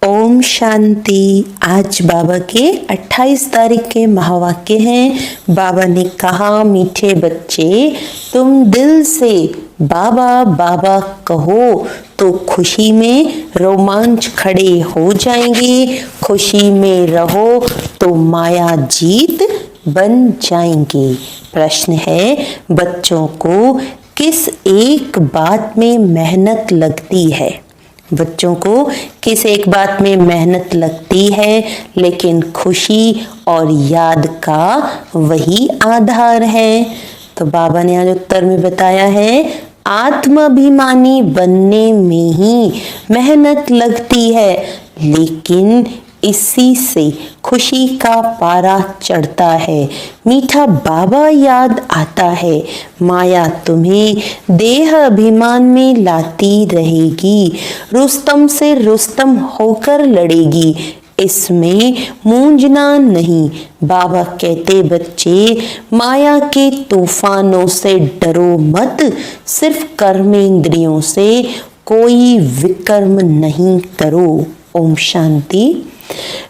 ओम शांति। आज बाबा के 28 तारीख के महावाक्य हैं। बाबा ने कहा, मीठे बच्चे, तुम दिल से बाबा बाबा कहो तो खुशी में रोमांच खड़े हो जाएंगे। खुशी में रहो तो माया जीत बन जाएंगे। प्रश्न है, बच्चों को किस एक बात में मेहनत लगती है? बच्चों को किस एक बात में मेहनत लगती है, लेकिन खुशी और याद का वही आधार है। तो बाबा ने आज उत्तर में बताया है, आत्माभिमानी बनने में ही मेहनत लगती है, लेकिन इसी से खुशी का पारा चढ़ता है। मीठा बाबा याद आता है। माया तुम्हें देह अभिमान में लाती रहेगी, रुस्तम से रुस्तम होकर लड़ेगी। इसमें मूंझना नहीं। बाबा कहते, बच्चे, माया के तूफानों से डरो मत, सिर्फ कर्मेंद्रियों से कोई विकर्म नहीं करो। ओम शांति।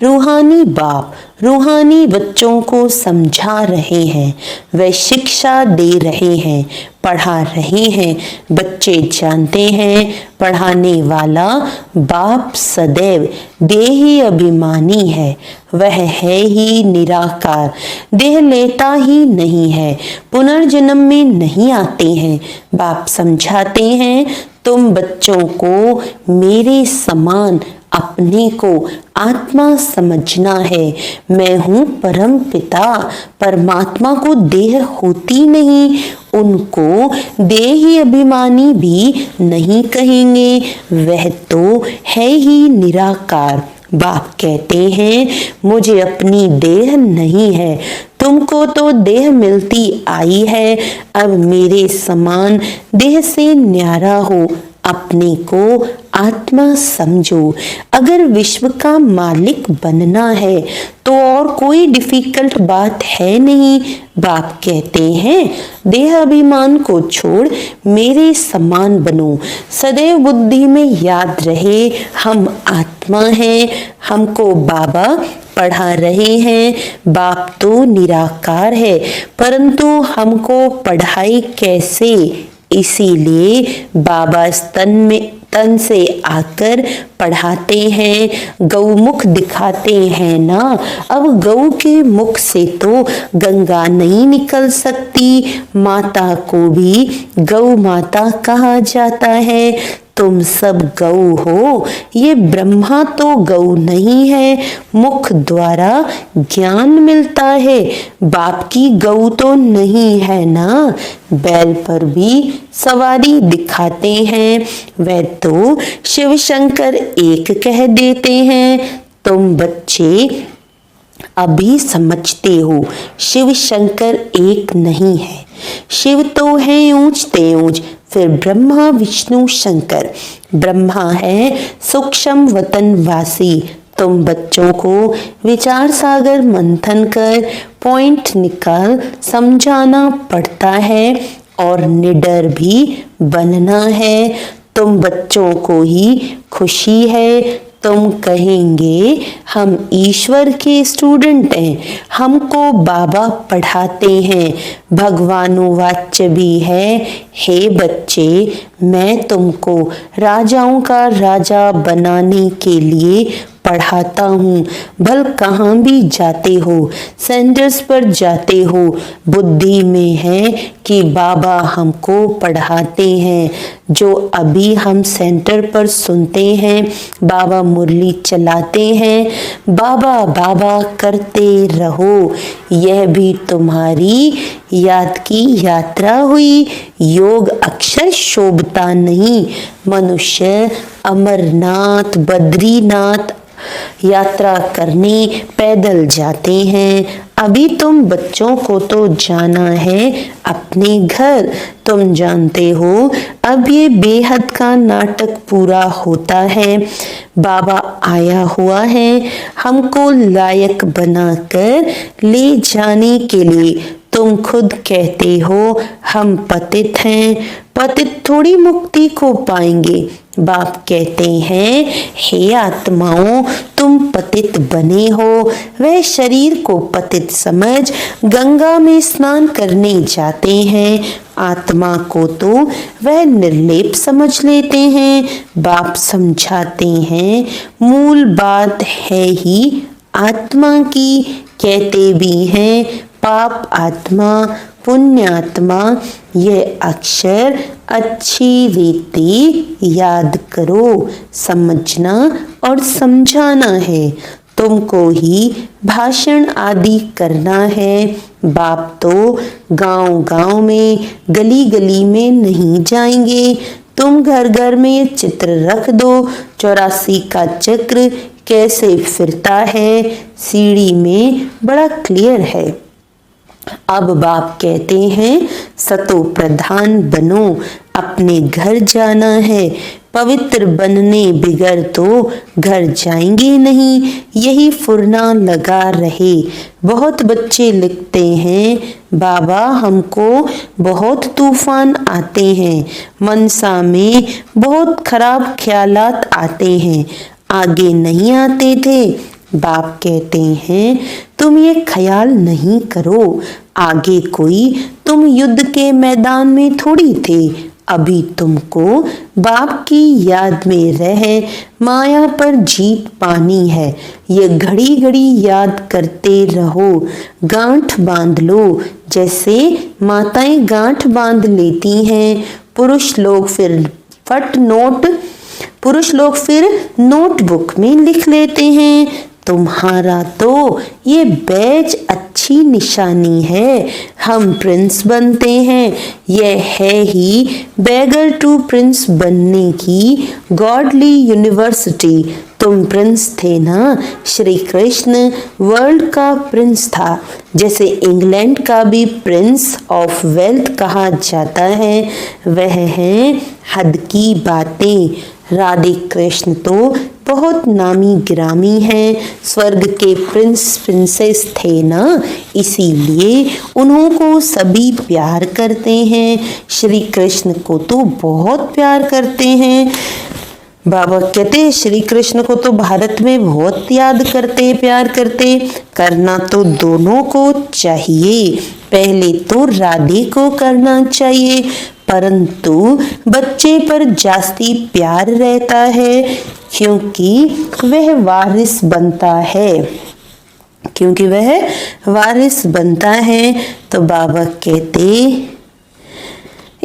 रूहानी बाप रूहानी बच्चों को समझा रहे हैं, वे शिक्षा दे रहे हैं, पढ़ा रहे हैं। बच्चे जानते हैं, पढ़ाने वाला बाप सदैव देही अभिमानी है। वह है ही निराकार, देह लेता ही नहीं है, पुनर्जन्म में नहीं आते हैं। बाप समझाते हैं, तुम बच्चों को मेरे समान अपने को आत्मा समझना है। मैं हूँ परम पिता। परमात्मा को देह होती नहीं, उनको देही अभिमानी भी नहीं कहेंगे, वह तो है ही निराकार। बाप कहते हैं, मुझे अपनी देह नहीं है, तुमको तो देह मिलती आई है। अब मेरे समान देह से न्यारा हो, अपने को आत्मा समझो। अगर विश्व का मालिक बनना है तो और कोई डिफिकल्ट बात है नहीं। बाप कहते हैं, देह अभिमान को छोड़ मेरे समान बनो। सदैव बुद्धि में याद रहे, हम आत्मा हैं, हमको बाबा पढ़ा रहे हैं। बाप तो निराकार है, परंतु हमको पढ़ाई कैसे? इसीलिए बाबा तन से आकर पढ़ाते हैं, गौमुख दिखाते हैं ना। अब गौ के मुख से तो गंगा नहीं निकल सकती, माता को भी गौ माता कहा जाता है। तुम सब गौ हो, ये ब्रह्मा तो गौ नहीं है, मुख द्वारा ज्ञान मिलता है। बाप की गौ तो नहीं है ना। बैल पर भी सवारी दिखाते हैं, वह तो शिव शंकर एक कह देते हैं। तुम बच्चे अभी समझते हो, शिव शंकर एक नहीं है। शिव तो है ऊंच ते ऊंच, फिर ब्रह्मा विष्णु शंकर। ब्रह्मा है सूक्ष्म वतनवासी। तुम बच्चों को विचार सागर मंथन कर पॉइंट निकाल समझाना पड़ता है और निडर भी बनना है। तुम बच्चों को ही खुशी है, तुम कहेंगे हम ईश्वर के स्टूडेंट हैं, हमको बाबा पढ़ाते हैं। भगवानुवाच्य भी है, हे बच्चे, मैं तुमको राजाओं का राजा बनाने के लिए पढ़ाता हूँ। भल कहाँ भी जाते हो, सेंटर्स पर जाते हो, बुद्धि में है कि बाबा हमको पढ़ाते हैं। जो अभी हम सेंटर पर सुनते हैं, बाबा मुरली चलाते हैं, बाबा बाबा करते रहो। यह भी तुम्हारी याद की यात्रा हुई। योग अक्षर शोभता नहीं। मनुष्य अमरनाथ बद्रीनाथ यात्रा करने पैदल जाते हैं। अभी तुम बच्चों को तो जाना है अपने घर। तुम जानते हो, अब ये बेहद का नाटक पूरा होता है। बाबा आया हुआ है हमको लायक बनाकर ले जाने के लिए। तुम खुद कहते हो हम पतित हैं, पतित थोड़ी मुक्ति को पाएंगे। बाप कहते हैं हे आत्माओं, तुम पतित बने हो। वह शरीर को पतित समझ गंगा में स्नान करने जाते हैं, आत्मा को तो वह निर्लेप समझ लेते हैं। बाप समझाते हैं मूल बात है ही आत्मा की। कहते भी हैं पाप आत्मा, पुण्य आत्मा, यह अक्षर अच्छी रीति याद करो। समझना और समझाना है, तुमको ही भाषण आदि करना है। बाप तो गांव-गांव में, गली-गली में नहीं जाएंगे। तुम घर घर में ये चित्र रख दो, 84 का चक्र कैसे फिरता है, सीढ़ी में बड़ा क्लियर है। अब बाप कहते हैं सतो प्रधान बनो, अपने घर जाना है। पवित्र बनने बिगर तो घर जाएंगे नहीं, यही फुरना लगा रहे। बहुत बच्चे लिखते हैं बाबा हमको बहुत तूफान आते हैं, मनसा में बहुत खराब ख्यालात आते हैं, आगे नहीं आते थे। बाप कहते हैं तुम ये ख्याल नहीं करो, आगे कोई तुम युद्ध के मैदान में थोड़ी थे। अभी तुमको बाप की याद में रह माया पर जीत पानी है। ये घड़ी घड़ी याद करते रहो, गांठ बांध लो जैसे माताएं गांठ बांध लेती हैं। पुरुष लोग फिर नोटबुक में लिख लेते हैं। तुम्हारा तो ये बैज अच्छी निशानी है, हम प्रिंस बनते हैं। यह है ही बैगर टू प्रिंस बनने की गॉडली यूनिवर्सिटी। तुम प्रिंस थे ना, श्री कृष्ण वर्ल्ड का प्रिंस था। जैसे इंग्लैंड का भी प्रिंस ऑफ वेल्थ कहा जाता है, वह है हद की बातें। राधे कृष्ण तो बहुत नामी गिरामी हैं, स्वर्ग के प्रिंस प्रिंसेस थे ना, इसीलिए उन्हों को सभी प्यार करते हैं। श्री कृष्ण को तो बहुत प्यार करते हैं। बाबा कहते हैं श्री कृष्ण को तो भारत में बहुत याद करते, प्यार करते। करना तो दोनों को चाहिए, पहले तो राधे को करना चाहिए, परंतु बच्चे पर जास्ती प्यार रहता है क्योंकि वह वारिस बनता है। तो बाबा कहते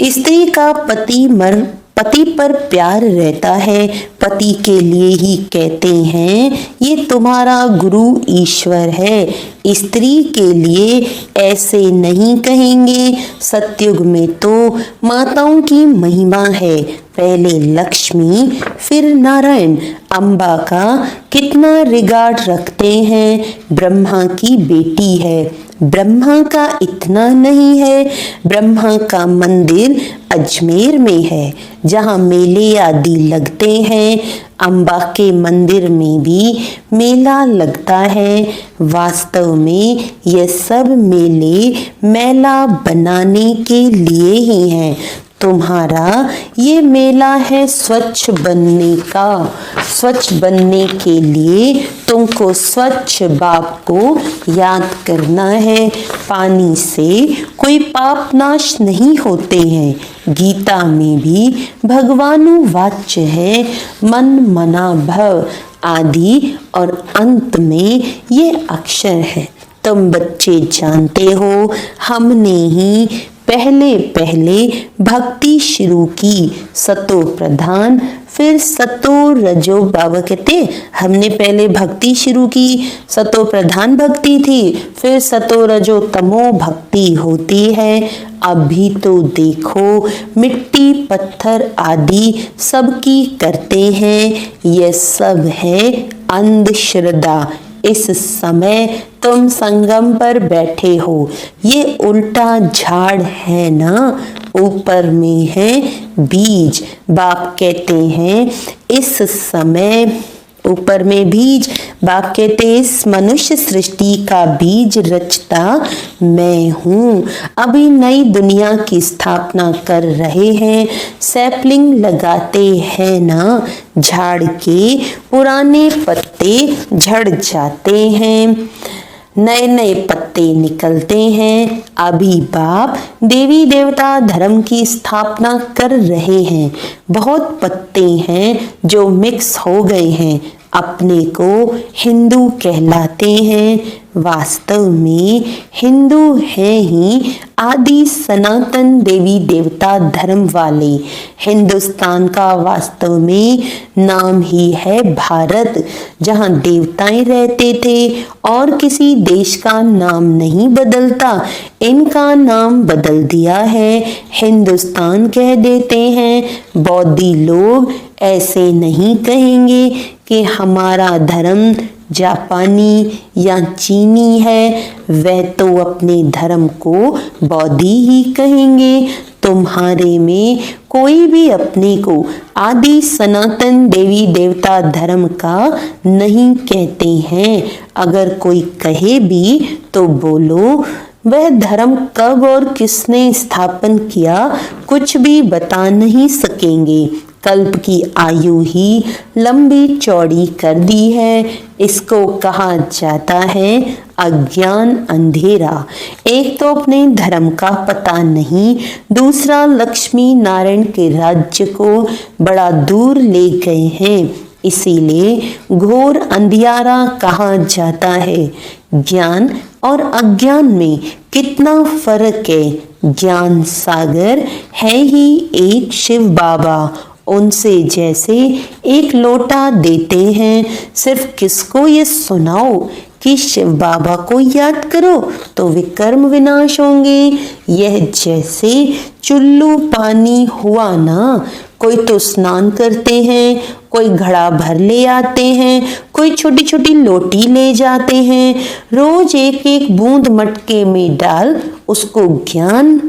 स्त्री का पति पर प्यार रहता है, पति के लिए ही कहते हैं ये तुम्हारा गुरु ईश्वर है। स्त्री के लिए ऐसे नहीं कहेंगे। सतयुग में तो माताओं की महिमा है, पहले लक्ष्मी फिर नारायण। अम्बा का कितना रिगार्ड रखते हैं, ब्रह्मा की बेटी है। ब्रह्मा का इतना नहीं है, ब्रह्मा का मंदिर अजमेर में है जहाँ मेले आदि लगते हैं। अम्बा के मंदिर में भी मेला लगता है। वास्तव में ये सब मेले मेला बनाने के लिए ही हैं। तुम्हारा ये मेला है स्वच्छ बनने का। स्वच्छ बनने के लिए तुमको स्वच्छ बाप को याद करना है। पानी से कोई पाप नाश नहीं होते हैं। गीता में भी भगवानु वाच्य है मन मना भव, आदि और अंत में ये अक्षर है। तुम बच्चे जानते हो हमने ही पहले भक्ति शुरू की, सतो प्रधान फिर सतो रजो। बाबा कहते हमने पहले भक्ति शुरू की, सतो प्रधान भक्ति थी, फिर सतो रजो तमो भक्ति होती है। अभी तो देखो मिट्टी पत्थर आदि सबकी करते हैं, यह सब है अंधश्रद्धा। इस समय तुम संगम पर बैठे हो, ये उल्टा झाड़ है ना, ऊपर में है बीज। बाप कहते हैं इस समय ऊपर में बीज। बाप कहते इस मनुष्य सृष्टि का बीज रचता मैं हूँ। अभी नई दुनिया की स्थापना कर रहे हैं, सैपलिंग लगाते हैं ना, झाड़ के पुराने पत्ते झड़ जाते हैं, नए नए पत्ते निकलते हैं। अभी बाप देवी देवता धर्म की स्थापना कर रहे हैं। बहुत पत्ते हैं जो मिक्स हो गए हैं, अपने को हिंदू कहलाते हैं। वास्तव में हिंदू हैं ही आदि सनातन देवी देवता धर्म वाले। हिंदुस्तान का वास्तव में नाम ही है भारत, जहाँ देवताएं रहते थे और किसी देश का नाम नहीं बदलता। इनका नाम बदल दिया है, हिंदुस्तान कह देते हैं। बौद्धि लोग ऐसे नहीं कहेंगे कि हमारा धर्म जापानी या चीनी है, वह तो अपने धर्म को बौद्धि ही कहेंगे। तुम्हारे में कोई भी अपने को आदि सनातन देवी देवता धर्म का नहीं कहते हैं। अगर कोई कहे भी तो बोलो वह धर्म कब और किसने स्थापन किया, कुछ भी बता नहीं सकेंगे। कल्प की आयु ही लंबी चौड़ी कर दी है। इसको कहा जाता है अज्ञान, अंधेरा। एक तो अपने धर्म का पता नहीं, दूसरा लक्ष्मी नारायण के राज्य को बड़ा दूर ले गए हैं, इसीलिए घोर अंधियारा कहा जाता है। ज्ञान और अज्ञान में कितना फर्क है। ज्ञान सागर है ही एक शिव बाबा, उनसे जैसे एक लोटा देते हैं। सिर्फ किसको ये सुनाओ कि शिव बाबा को याद करो तो विकर्म विनाश होंगे। यह जैसे चुल्लू पानी हुआ ना, कोई तो स्नान करते हैं, कोई घड़ा भर ले आते हैं, कोई छोटी छोटी लोटी ले जाते हैं, रोज एक एक बूंद मटके में डाल उसको ज्ञान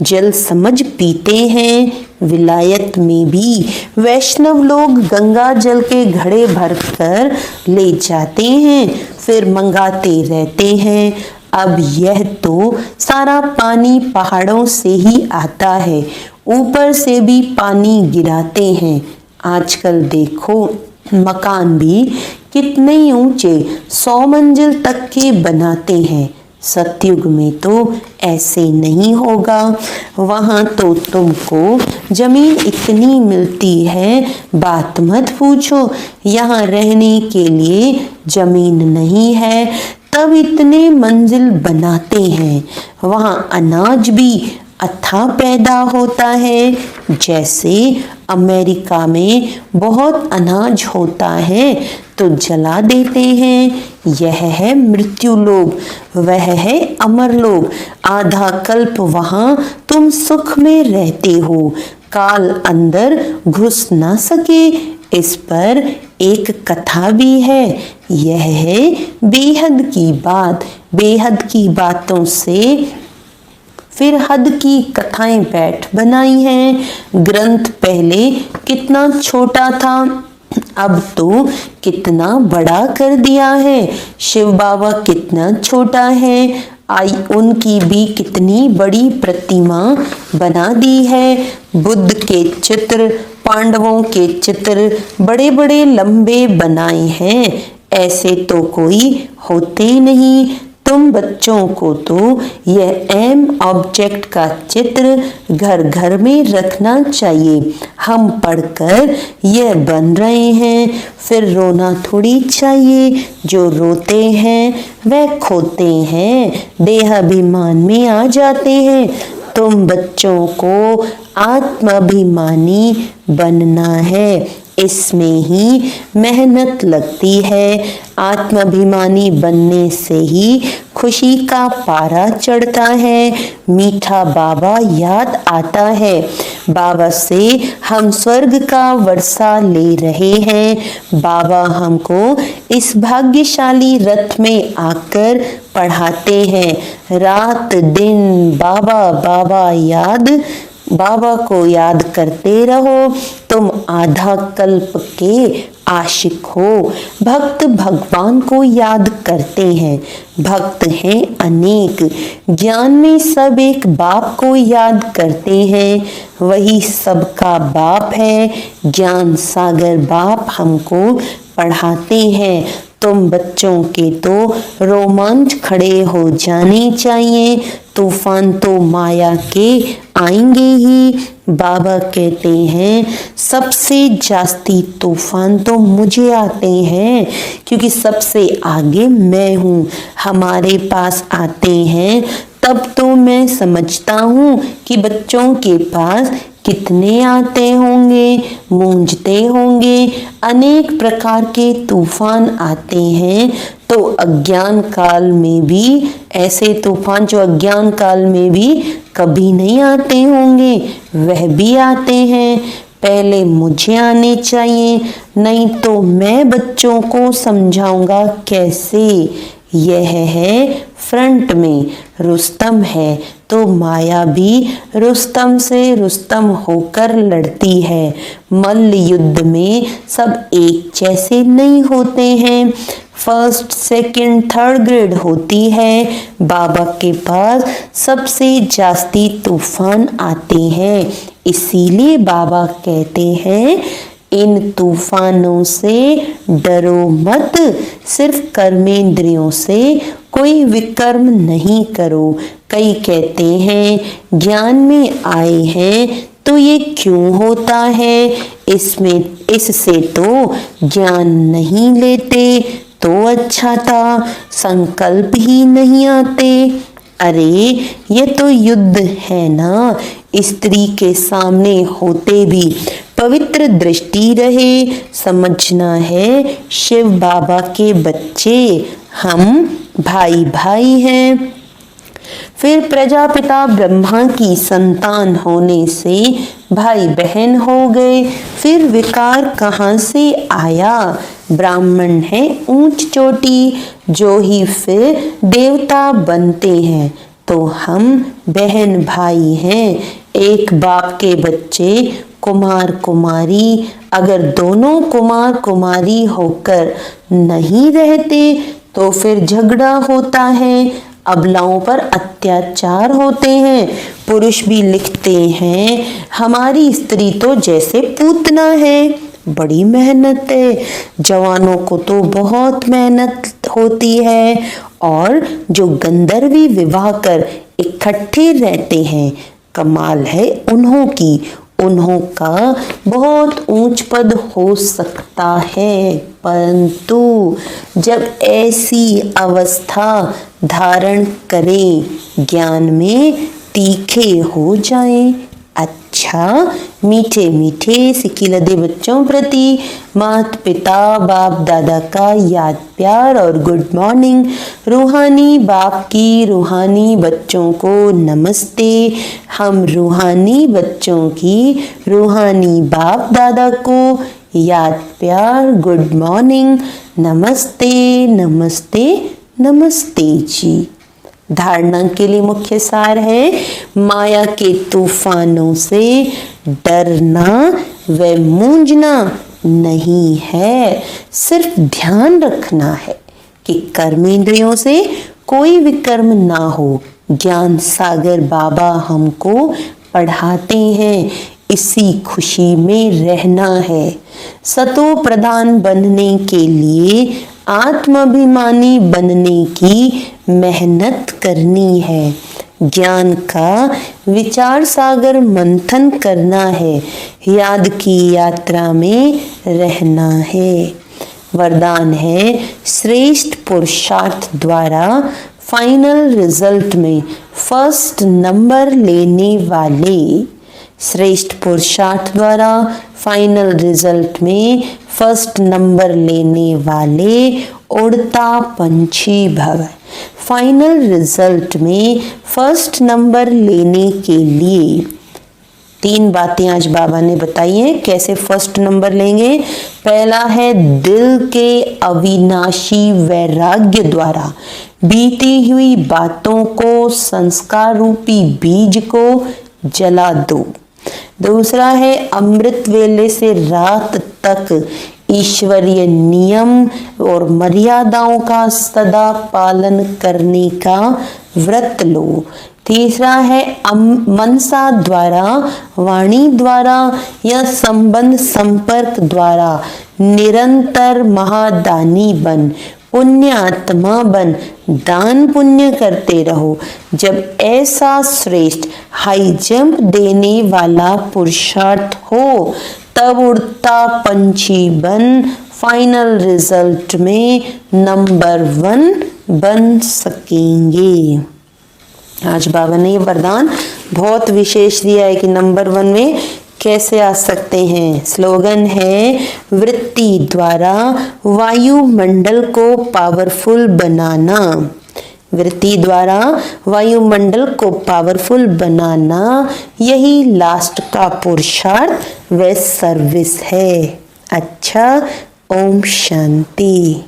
जल समझ पीते हैं। विलायत में भी वैष्णव लोग गंगा जल के घड़े भरकर ले जाते हैं, फिर मंगाते रहते हैं। अब यह तो सारा पानी पहाड़ों से ही आता है, ऊपर से भी पानी गिराते हैं। आजकल देखो मकान भी कितने ऊंचे 100 मंजिल तक के बनाते हैं। सतयुग में तो ऐसे नहीं होगा, वहां तो तुमको जमीन इतनी मिलती है बात मत पूछो। यहाँ रहने के लिए जमीन नहीं है तब इतने मंजिल बनाते हैं। वहाँ अनाज भी अथाह पैदा होता है, जैसे अमेरिका में बहुत अनाज होता है तो जला देते हैं। यह है मृत्यु लोक, वह है अमर लोक। आधा कल्प वहां तुम सुख में रहते हो, काल अंदर घुस ना सके। इस पर एक कथा भी है, यह है बेहद की बात। बेहद की बातों से फिर हद की कथाएं बैठ बनाई हैं। ग्रंथ पहले कितना छोटा था, अब तो कितना बड़ा कर दिया है। शिव बाबा कितना छोटा है, उनकी भी कितनी बड़ी प्रतिमा बना दी है। बुद्ध के चित्र, पांडवों के चित्र बड़े बड़े लंबे बनाए हैं, ऐसे तो कोई होते ही नहीं। तुम बच्चों को तो यह एम ऑब्जेक्ट का चित्र घर घर में रखना चाहिए। हम पढ़कर यह बन रहे हैं, फिर रोना थोड़ी चाहिए। जो रोते हैं वह खोते हैं, देहाभिमान में आ जाते हैं। तुम बच्चों को आत्माभिमानी बनना है, इसमें ही मेहनत लगती है। आत्माभिमानी बनने से ही खुशी का पारा चढ़ता है, मीठा बाबा याद आता है। बाबा से हम स्वर्ग का वर्षा ले रहे हैं। बाबा हमको इस भाग्यशाली रथ में आकर पढ़ाते हैं। रात दिन बाबा बाबा याद, बाबा को याद करते रहो। तुम आधा कल्प के आशिक हो। भक्त भगवान को याद करते हैं, भक्त हैं अनेक। ज्ञान में सब एक बाप को याद करते हैं, वही सबका बाप है। ज्ञान सागर बाप हमको पढ़ाते हैं। तुम बच्चों के तो रोमांच खड़े हो जाने चाहिए। तूफान तो माया के आएंगे ही। बाबा कहते हैं सबसे जास्ती तूफान तो मुझे आते हैं, क्योंकि सबसे आगे मैं हूँ। हमारे पास आते हैं तब तो मैं समझता हूँ कि बच्चों के पास कितने आते होंगे, मूंझते होंगे। अनेक प्रकार के तूफान आते हैं, तो अज्ञान काल में भी ऐसे तूफान जो अज्ञान काल में भी कभी नहीं आते होंगे, वह भी आते हैं। पहले मुझे आने चाहिए, नहीं तो मैं बच्चों को समझाऊंगा कैसे। यह है फ्रंट में रुस्तम है, तो माया भी रुस्तम से रुस्तम होकर लड़ती है। मल्ल युद्ध में सब एक जैसे नहीं होते हैं, फर्स्ट सेकंड थर्ड ग्रेड होती है। बाबा के पास सबसे जास्ती तूफान आते हैं, इसीलिए बाबा कहते हैं इन तूफानों से डरो मत, सिर्फ कर्मेंद्रियों से कोई विकर्म नहीं करो। कई कहते हैं ज्ञान में आए हैं तो ये क्यों होता है, इससे तो ज्ञान नहीं लेते तो अच्छा था, संकल्प ही नहीं आते। अरे ये तो युद्ध है ना, स्त्री के सामने होते भी पवित्र दृष्टि रहे। समझना है शिव बाबा के बच्चे, हम भाई भाई हैं। फिर प्रजापिता ब्रह्मा की संतान होने से भाई बहन हो गए। फिर विकार कहाँ से आया, ब्राह्मण है ऊंच चोटी, जो ही फिर देवता बनते हैं। तो हम बहन भाई हैं, एक बाप के बच्चे कुमार कुमारी। अगर दोनों कुमार कुमारी होकर नहीं रहते तो फिर झगड़ा होता है, अबलाओं पर अत्याचार होते हैं। पुरुष भी लिखते हैं हमारी स्त्री तो जैसे पूतना है, बड़ी मेहनत है। जवानों को तो बहुत मेहनत होती है, और जो गंधर्वी विवाह कर इकट्ठे रहते हैं, कमाल है उन्हों की, उन्हों का बहुत ऊंच पद हो सकता है। परंतु जब ऐसी अवस्था धारण करें, ज्ञान में तीखे हो जाएं। अच्छा, मीठे मीठे सिकिलदे बच्चों प्रति माता पिता बाप दादा का याद प्यार और गुड मॉर्निंग। रूहानी बाप की रूहानी बच्चों को नमस्ते। हम रूहानी बच्चों की रूहानी बाप दादा को याद प्यार गुड मॉर्निंग, नमस्ते नमस्ते नमस्ते जी। धारणा के लिए मुख्य सार है माया के तूफानों से डरना व मूंझना नहीं है, सिर्फ ध्यान रखना है कि कर्मेंद्रियों से कोई विकर्म ना हो। ज्ञान सागर बाबा हमको पढ़ाते हैं, इसी खुशी में रहना है। सतो प्रधान बनने के लिए आत्माभिमानी बनने की मेहनत करनी है। ज्ञान का विचार सागर मंथन करना है, याद की यात्रा में रहना है। वरदान है श्रेष्ठ पुरुषार्थ द्वारा फाइनल रिजल्ट में फर्स्ट नंबर लेने वाले। श्रेष्ठ पुरुषार्थ द्वारा फाइनल रिजल्ट में फर्स्ट नंबर लेने वाले उड़ता पंछी भव। फाइनल रिजल्ट में फर्स्ट नंबर लेने के लिए 3 बातें आज बाबा ने बताई हैं कैसे फर्स्ट नंबर लेंगे। पहला है दिल के अविनाशी वैराग्य द्वारा बीती हुई बातों को, संस्कार रूपी बीज को जला दो। दूसरा है अमृत वेले से रात तक ईश्वरीय नियम और मर्यादाओं का सदा पालन करने का व्रत लो। तीसरा है मनसा द्वारा, वाणी द्वारा या संबंध संपर्क द्वारा निरंतर महादानी बन, पुण्य आत्मा बन, दान पुण्य करते रहो। जब ऐसा श्रेष्ठ हाई जंप देने वाला पुरुषार्थ हो तब उड़ता पंछी बन फाइनल रिजल्ट में नंबर 1 बन सकेंगे। आज बाबा ने ये वरदान बहुत विशेष दिया है कि नंबर 1 में कैसे आ सकते हैं। स्लोगन है, वृत्ति द्वारा वायुमंडल को पावरफुल बनाना। वृत्ति द्वारा वायुमंडल को पावरफुल बनाना, यही लास्ट का पुरुषार्थ व सर्विस है। अच्छा, ओम शांति।